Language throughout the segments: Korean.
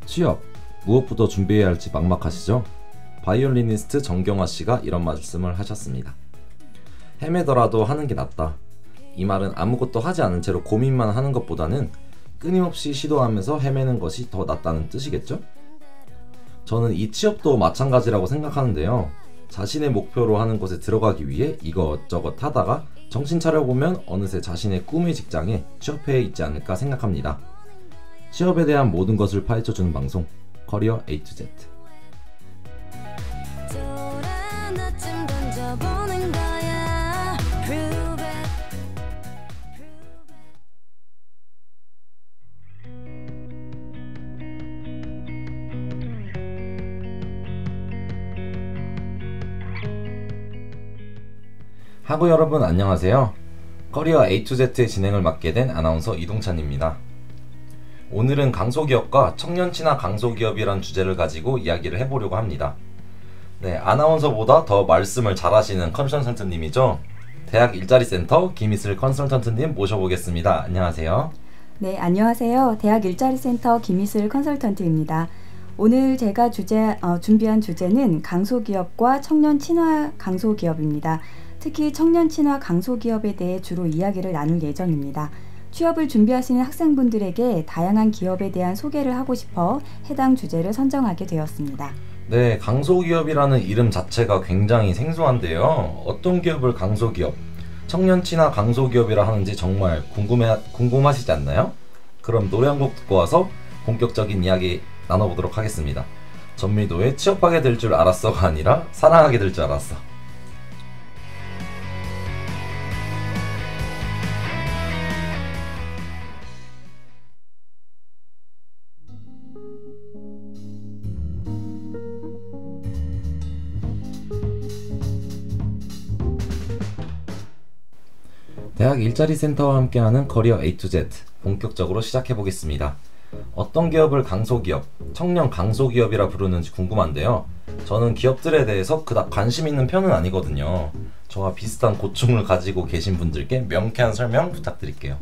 취업, 무엇부터 준비해야 할지 막막하시죠? 바이올리니스트 정경화 씨가 이런 말씀을 하셨습니다. 헤매더라도 하는 게 낫다. 이 말은 아무것도 하지 않은 채로 고민만 하는 것보다는 끊임없이 시도하면서 헤매는 것이 더 낫다는 뜻이겠죠? 저는 이 취업도 마찬가지라고 생각하는데요. 자신의 목표로 하는 곳에 들어가기 위해 이것저것 하다가 정신 차려보면 어느새 자신의 꿈의 직장에 취업해 있지 않을까 생각합니다. 취업에 대한 모든 것을 파헤쳐주는 방송 커리어 A to Z. 하고 여러분 안녕하세요. 커리어 A to Z의 진행을 맡게 된 아나운서 이동찬입니다. 오늘은 강소기업과 청년친화 강소기업이란 주제를 가지고 이야기를 해보려고 합니다. 네, 아나운서보다 더 말씀을 잘하시는 컨설턴트님이죠. 대학 일자리센터 김희슬 컨설턴트님 모셔보겠습니다. 안녕하세요. 네, 안녕하세요. 대학 일자리센터 김희슬 컨설턴트입니다. 오늘 제가 준비한 주제는 강소기업과 청년친화 강소기업입니다. 특히 청년친화 강소기업에 대해 주로 이야기를 나눌 예정입니다. 취업을 준비하시는 학생분들에게 다양한 기업에 대한 소개를 하고 싶어 해당 주제를 선정하게 되었습니다. 네, 강소기업이라는 이름 자체가 굉장히 생소한데요. 어떤 기업을 강소기업, 청년친화 강소기업이라 하는지 정말 궁금하시지 않나요? 그럼 노래 한 곡 듣고 와서 본격적인 이야기 나눠보도록 하겠습니다. 전미도의 취업하게 될 줄 알았어가 아니라 사랑하게 될 줄 알았어. 대학 일자리센터와 함께하는 커리어 A to Z 본격적으로 시작해보겠습니다. 어떤 기업을 강소기업, 청년 강소기업이라 부르는지 궁금한데요. 저는 기업들에 대해서 그닥 관심 있는 편은 아니거든요. 저와 비슷한 고충을 가지고 계신 분들께 명쾌한 설명 부탁드릴게요.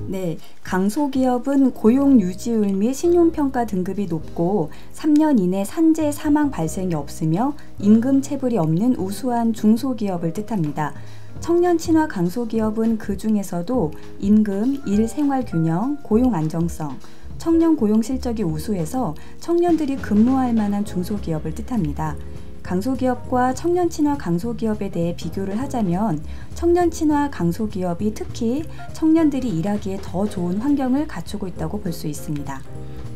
네, 강소기업은 고용 유지율 및 신용평가 등급이 높고 3년 이내 산재 사망 발생이 없으며 임금 체불이 없는 우수한 중소기업을 뜻합니다. 청년친화 강소기업은 그 중에서도 임금, 일생활균형, 고용 안정성, 청년 고용 실적이 우수해서 청년들이 근무할 만한 중소기업을 뜻합니다. 강소기업과 청년친화 강소기업에 대해 비교를 하자면 청년친화 강소기업이 특히 청년들이 일하기에 더 좋은 환경을 갖추고 있다고 볼 수 있습니다.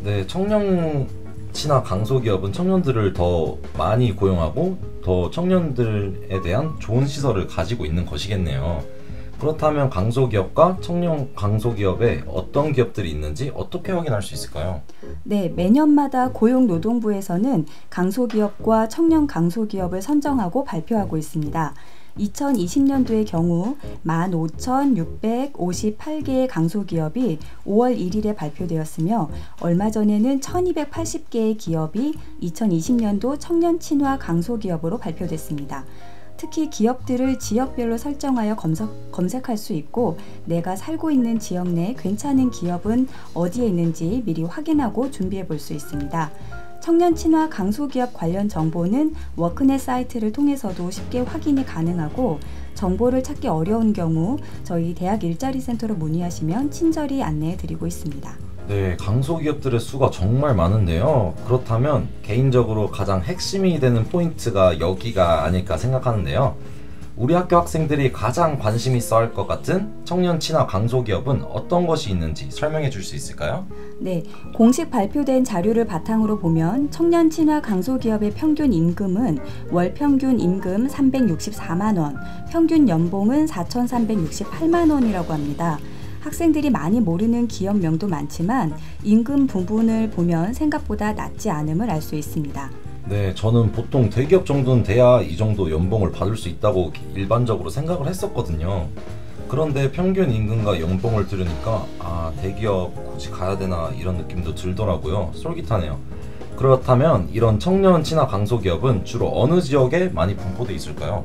네, 청년친화 강소기업은 청년들을 더 많이 고용하고 더 청년들에 대한 좋은 시설을 가지고 있는 것이겠네요. 그렇다면 강소기업과 청년 강소기업에 어떤 기업들이 있는지 어떻게 확인할 수 있을까요? 네, 매년마다 고용노동부에서는 강소기업과 청년 강소기업을 선정하고 발표하고 있습니다. 2020년도의 경우 15,658개의 강소기업이 5월 1일에 발표되었으며 얼마 전에는 1,280개의 기업이 2020년도 청년친화 강소기업으로 발표됐습니다. 특히 기업들을 지역별로 설정하여 검색할 수 있고 내가 살고 있는 지역 내 괜찮은 기업은 어디에 있는지 미리 확인하고 준비해 볼 수 있습니다. 청년친화 강소기업 관련 정보는 워크넷 사이트를 통해서도 쉽게 확인이 가능하고 정보를 찾기 어려운 경우 저희 대학 일자리센터로 문의하시면 친절히 안내해 드리고 있습니다. 네, 강소기업들의 수가 정말 많은데요. 그렇다면 개인적으로 가장 핵심이 되는 포인트가 여기가 아닐까 생각하는데요. 우리 학교 학생들이 가장 관심 있어 할 것 같은 청년친화 강소기업은 어떤 것이 있는지 설명해 줄 수 있을까요? 네, 공식 발표된 자료를 바탕으로 보면 청년친화 강소기업의 평균 임금은 월 평균 임금 364만 원, 평균 연봉은 4,368만 원이라고 합니다. 학생들이 많이 모르는 기업명도 많지만 임금 부분을 보면 생각보다 낮지 않음을 알 수 있습니다. 네, 저는 보통 대기업 정도는 돼야 이 정도 연봉을 받을 수 있다고 일반적으로 생각을 했었거든요. 그런데 평균 임금과 연봉을 들으니까 대기업 굳이 가야 되나 이런 느낌도 들더라고요. 솔깃하네요. 그렇다면 이런 청년친화 강소기업은 주로 어느 지역에 많이 분포되어 있을까요?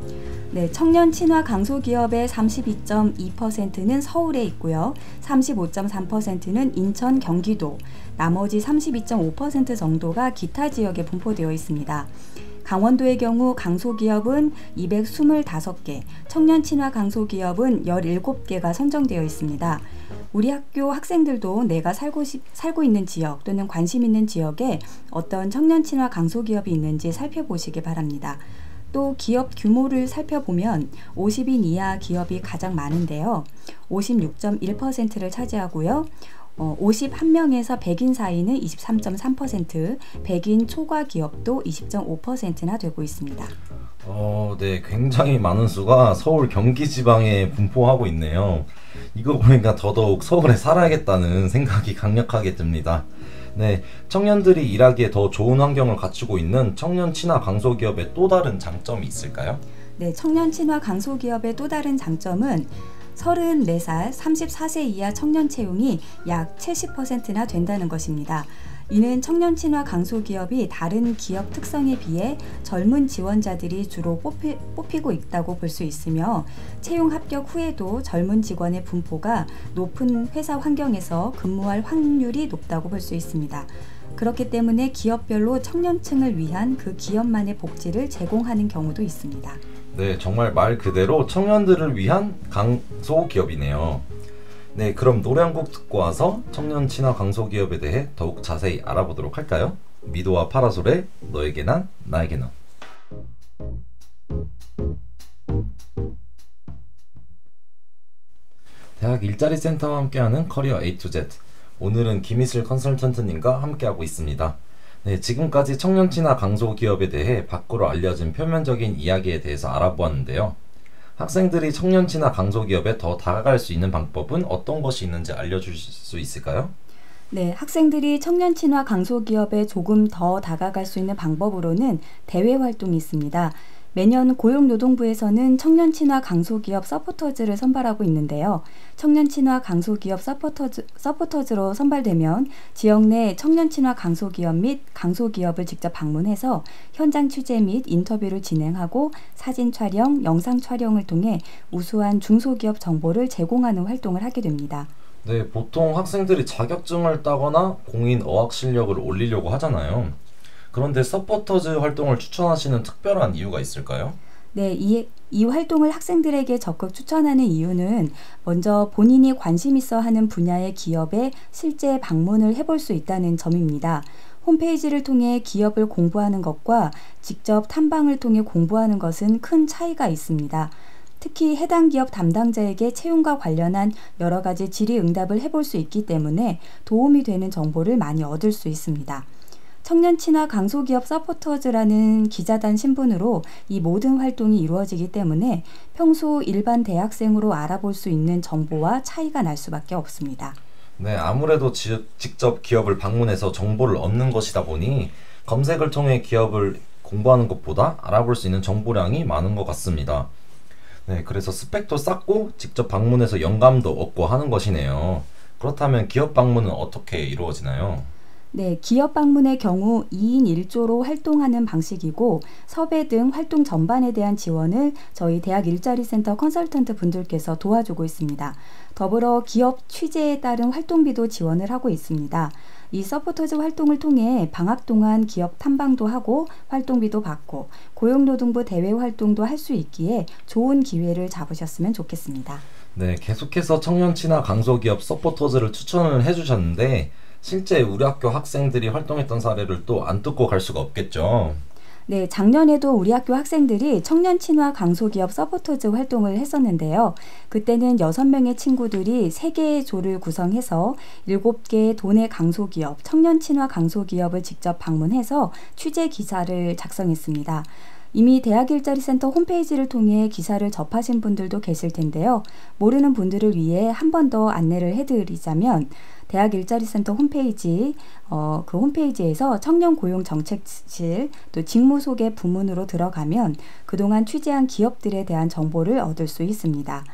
네, 청년친화 강소기업의 32.2%는 서울에 있고요. 35.3%는 인천, 경기도, 나머지 32.5% 정도가 기타 지역에 분포되어 있습니다. 강원도의 경우 강소기업은 225개, 청년 친화 강소기업은 17개가 선정되어 있습니다. 우리 학교 학생들도 내가 살고 있는 지역 또는 관심 있는 지역에 어떤 청년 친화 강소기업이 있는지 살펴보시기 바랍니다. 또 기업 규모를 살펴보면 50인 이하 기업이 가장 많은데요. 56.1%를 차지하고요. 51명에서 100인 사이는 23.3%, 100인 초과 기업도 20.5%나 되고 있습니다. 네, 굉장히 많은 수가 서울 경기 지방에 분포하고 있네요. 이거 보니까 더더욱 서울에 살아야겠다는 생각이 강력하게 듭니다. 네, 청년들이 일하기에 더 좋은 환경을 갖추고 있는 청년 친화 강소기업의 또 다른 장점이 있을까요? 네, 청년 친화 강소기업의 또 다른 장점은 34살, 34세 이하 청년 채용이 약 70%나 된다는 것입니다. 이는 청년 친화 강소기업이 다른 기업 특성에 비해 젊은 지원자들이 주로 뽑히고 있다고 볼 수 있으며 채용 합격 후에도 젊은 직원의 분포가 높은 회사 환경에서 근무할 확률이 높다고 볼 수 있습니다. 그렇기 때문에 기업별로 청년층을 위한 그 기업만의 복지를 제공하는 경우도 있습니다. 네, 정말 말 그대로 청년들을 위한 강소기업이네요. 네, 그럼 노래 한 곡 듣고 와서 청년 친화 강소기업에 대해 더욱 자세히 알아보도록 할까요? 미도와 파라솔의 너에게 난 나에게 넌. 대학 일자리 센터와 함께하는 커리어 A to Z. 오늘은 김희슬 컨설턴트님과 함께하고 있습니다. 네, 지금까지 청년 친화 강소기업에 대해 밖으로 알려진 표면적인 이야기에 대해서 알아보았는데요. 학생들이 청년 친화 강소기업에 더 다가갈 수 있는 방법은 어떤 것이 있는지 알려주실 수 있을까요? 네, 학생들이 청년 친화 강소기업에 조금 더 다가갈 수 있는 방법으로는 대외 활동이 있습니다. 매년 고용노동부에서는 청년 친화 강소기업 서포터즈를 선발하고 있는데요. 청년 친화 강소기업 서포터즈로 선발되면 지역 내 청년 친화 강소기업 및 강소기업을 직접 방문해서 현장 취재 및 인터뷰를 진행하고 사진 촬영, 영상 촬영을 통해 우수한 중소기업 정보를 제공하는 활동을 하게 됩니다. 네, 보통 학생들이 자격증을 따거나 공인 어학 실력을 올리려고 하잖아요. 그런데 서포터즈 활동을 추천하시는 특별한 이유가 있을까요? 네, 이 활동을 학생들에게 적극 추천하는 이유는 먼저 본인이 관심 있어 하는 분야의 기업에 실제 방문을 해볼 수 있다는 점입니다. 홈페이지를 통해 기업을 공부하는 것과 직접 탐방을 통해 공부하는 것은 큰 차이가 있습니다. 특히 해당 기업 담당자에게 채용과 관련한 여러 가지 질의응답을 해볼 수 있기 때문에 도움이 되는 정보를 많이 얻을 수 있습니다. 청년 친화 강소기업 서포터즈라는 기자단 신분으로 이 모든 활동이 이루어지기 때문에 평소 일반 대학생으로 알아볼 수 있는 정보와 차이가 날 수밖에 없습니다. 네, 아무래도 직접 기업을 방문해서 정보를 얻는 것이다 보니 검색을 통해 기업을 공부하는 것보다 알아볼 수 있는 정보량이 많은 것 같습니다. 네, 그래서 스펙도 쌓고 직접 방문해서 영감도 얻고 하는 것이네요. 그렇다면 기업 방문은 어떻게 이루어지나요? 네, 기업 방문의 경우 2인 1조로 활동하는 방식이고 섭외 등 활동 전반에 대한 지원을 저희 대학 일자리센터 컨설턴트 분들께서 도와주고 있습니다. 더불어 기업 취재에 따른 활동비도 지원을 하고 있습니다. 이 서포터즈 활동을 통해 방학 동안 기업 탐방도 하고 활동비도 받고 고용노동부 대외 활동도 할 수 있기에 좋은 기회를 잡으셨으면 좋겠습니다. 네, 계속해서 청년 친화 강소기업 서포터즈를 추천을 해주셨는데 실제 우리 학교 학생들이 활동했던 사례를 또 안 뜯고 갈 수가 없겠죠. 네, 작년에도 우리 학교 학생들이 청년 친화 강소기업 서포터즈 활동을 했었는데요. 그때는 6명의 친구들이 3개의 조를 구성해서 7개의 도내 강소기업, 청년 친화 강소기업을 직접 방문해서 취재 기사를 작성했습니다. 이미 대학일자리센터 홈페이지를 통해 기사를 접하신 분들도 계실 텐데요. 모르는 분들을 위해 한 번 더 안내를 해드리자면 대학일자리센터 홈페이지, 그 홈페이지에서 청년고용정책실 또 직무소개 부문으로 들어가면 그동안 취재한 기업들에 대한 정보를 얻을 수 있습니다.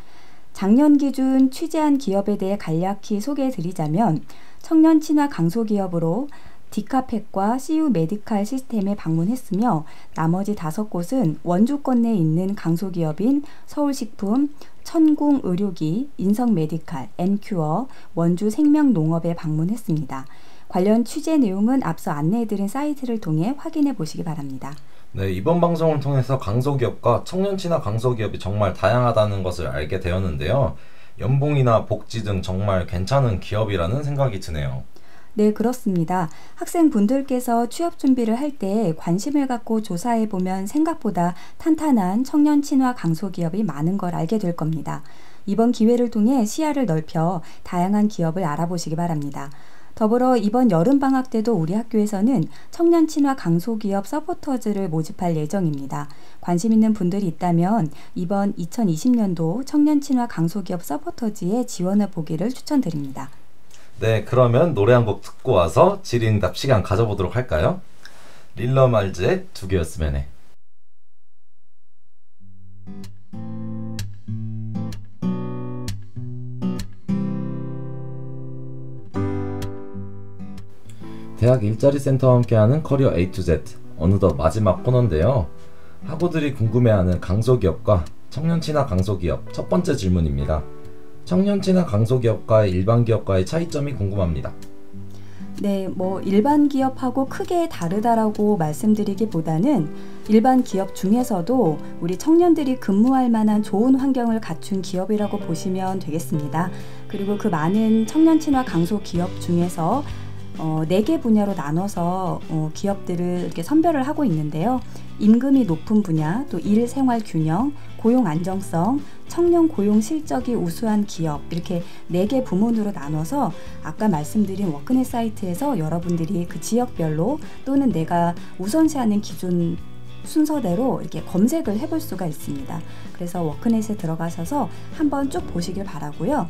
작년 기준 취재한 기업에 대해 간략히 소개해드리자면 청년 친화 강소기업으로 디카펫과 CU 메디칼 시스템에 방문했으며 나머지 5곳은 원주권 내에 있는 강소기업인 서울식품, 천궁의료기, 인성메디칼, 엔큐어, 원주생명농업에 방문했습니다. 관련 취재 내용은 앞서 안내해드린 사이트를 통해 확인해 보시기 바랍니다. 네, 이번 방송을 통해서 강소기업과 청년친화 강소기업이 정말 다양하다는 것을 알게 되었는데요. 연봉이나 복지 등 정말 괜찮은 기업이라는 생각이 드네요. 네, 그렇습니다. 학생분들께서 취업 준비를 할 때 관심을 갖고 조사해 보면 생각보다 탄탄한 청년 친화 강소기업이 많은 걸 알게 될 겁니다. 이번 기회를 통해 시야를 넓혀 다양한 기업을 알아보시기 바랍니다. 더불어 이번 여름방학 때도 우리 학교에서는 청년 친화 강소기업 서포터즈를 모집할 예정입니다. 관심 있는 분들이 있다면 이번 2020년도 청년 친화 강소기업 서포터즈에 지원해 보기를 추천드립니다. 네, 그러면 노래 한 곡 듣고 와서 질의응답 시간 가져보도록 할까요? 릴러 말즈의 두 개였으면 해. 대학 일자리 센터와 함께하는 커리어 A to Z, 어느덧 마지막 코너인데요. 학우들이 궁금해하는 강소기업과 청년친화 강소기업 첫 번째 질문입니다. 청년친화 강소기업과의 일반 기업과의 차이점이 궁금합니다. 네, 일반 기업하고 크게 다르다라고 말씀드리기보다는 일반 기업 중에서도 우리 청년들이 근무할 만한 좋은 환경을 갖춘 기업이라고 보시면 되겠습니다. 그리고 그 많은 청년친화 강소기업 중에서 4개 분야로 나눠서 기업들을 이렇게 선별을 하고 있는데요. 임금이 높은 분야, 또 일 생활 균형, 고용 안정성, 청년 고용 실적이 우수한 기업, 이렇게 4개 부문으로 나눠서 아까 말씀드린 워크넷 사이트에서 여러분들이 그 지역별로 또는 내가 우선시하는 기준 순서대로 이렇게 검색을 해볼 수가 있습니다. 그래서 워크넷에 들어가셔서 한번 쭉 보시길 바라고요.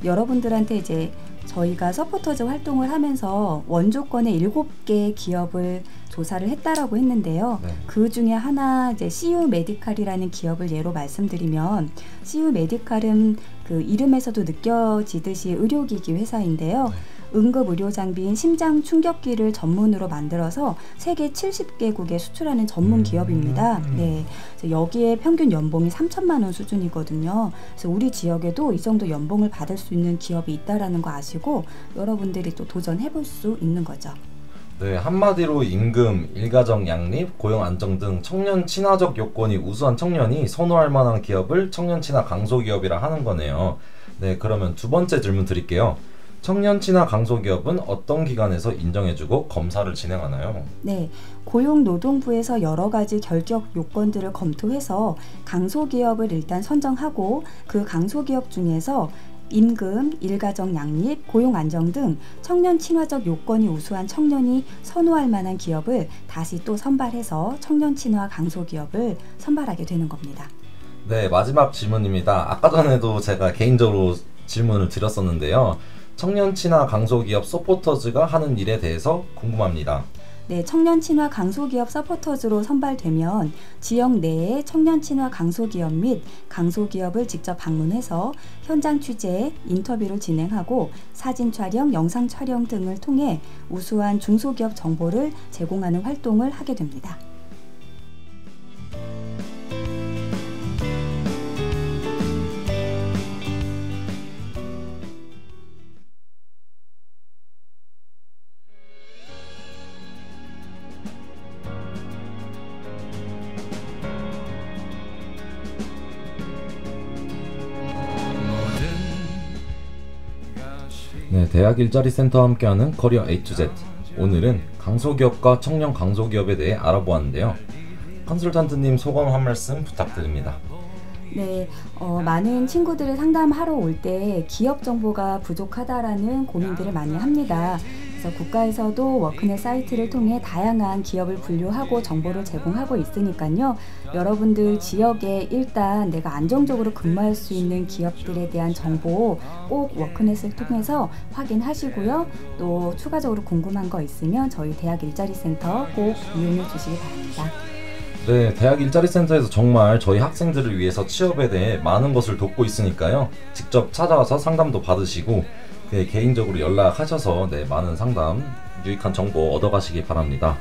여러분들한테 이제 저희가 서포터즈 활동을 하면서 원조권의 7개 기업을 조사를 했다라고 했는데요. 네. 그 중에 하나 이제 CU 메디칼이라는 기업을 예로 말씀드리면 CU 메디칼은 그 이름에서도 느껴지듯이 의료기기 회사인데요. 응급 의료 장비인 심장 충격기를 전문으로 만들어서 세계 70개국에 수출하는 전문 기업입니다. 네, 여기에 평균 연봉이 3천만 원 수준이거든요. 그래서 우리 지역에도 이 정도 연봉을 받을 수 있는 기업이 있다라는 거 아시고 여러분들이 또 도전해 볼 수 있는 거죠. 네, 한마디로 임금, 일가정 양립, 고용 안정 등 청년 친화적 요건이 우수한 청년이 선호할 만한 기업을 청년 친화 강소기업이라 하는 거네요. 네, 그러면 두 번째 질문 드릴게요. 청년 친화 강소기업은 어떤 기관에서 인정해주고 검사를 진행하나요? 네, 고용노동부에서 여러 가지 결격 요건들을 검토해서 강소기업을 일단 선정하고 그 강소기업 중에서 임금, 일가정 양립, 고용 안정 등 청년 친화적 요건이 우수한 청년이 선호할 만한 기업을 다시 또 선발해서 청년 친화 강소기업을 선발하게 되는 겁니다. 네, 마지막 질문입니다. 아까 전에도 제가 개인적으로 질문을 드렸었는데요. 청년 친화 강소기업 서포터즈가 하는 일에 대해서 궁금합니다. 네, 청년 친화 강소기업 서포터즈로 선발되면 지역 내의 청년 친화 강소기업 및 강소기업을 직접 방문해서 현장 취재, 인터뷰를 진행하고 사진 촬영, 영상 촬영 등을 통해 우수한 중소기업 정보를 제공하는 활동을 하게 됩니다. 네, 대학 일자리 센터와 함께하는 커리어 A to Z. 오늘은 강소기업과 청년 강소기업에 대해 알아보았는데요. 컨설턴트님 소감 한 말씀 부탁드립니다. 네, 많은 친구들을 상담하러 올 때 기업 정보가 부족하다라는 고민들을 많이 합니다. 그래서 국가에서도 워크넷 사이트를 통해 다양한 기업을 분류하고 정보를 제공하고 있으니까요. 여러분들 지역에 일단 내가 안정적으로 근무할 수 있는 기업들에 대한 정보 꼭 워크넷을 통해서 확인하시고요. 또 추가적으로 궁금한 거 있으면 저희 대학 일자리 센터 꼭 이용해 주시기 바랍니다. 네, 대학 일자리 센터에서 정말 저희 학생들을 위해서 취업에 대해 많은 것을 돕고 있으니까요. 직접 찾아와서 상담도 받으시고 개인적으로 연락하셔서 많은 상담, 유익한 정보 얻어가시기 바랍니다.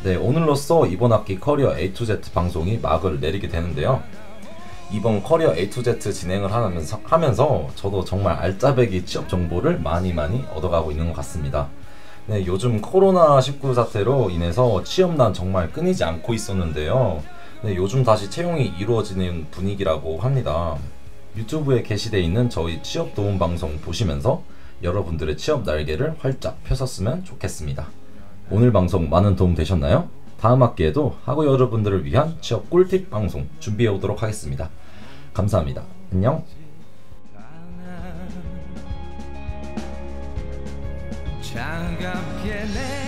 네, 오늘로써 이번 학기 커리어 A to Z 방송이 막을 내리게 되는데요. 이번 커리어 A to Z 진행을 하면서 저도 정말 알짜배기 취업 정보를 많이 얻어가고 있는 것 같습니다. 네, 요즘 코로나19 사태로 인해서 취업난 정말 끊이지 않고 있었는데요. 네, 요즘 다시 채용이 이루어지는 분위기라고 합니다. 유튜브에 게시되어 있는 저희 취업 도움 방송 보시면서 여러분들의 취업 날개를 활짝 펴셨으면 좋겠습니다. 오늘 방송 많은 도움 되셨나요? 다음 학기에도 학우 여러분들을 위한 취업 꿀팁 방송 준비해 오도록 하겠습니다. 감사합니다. 안녕. 차갑게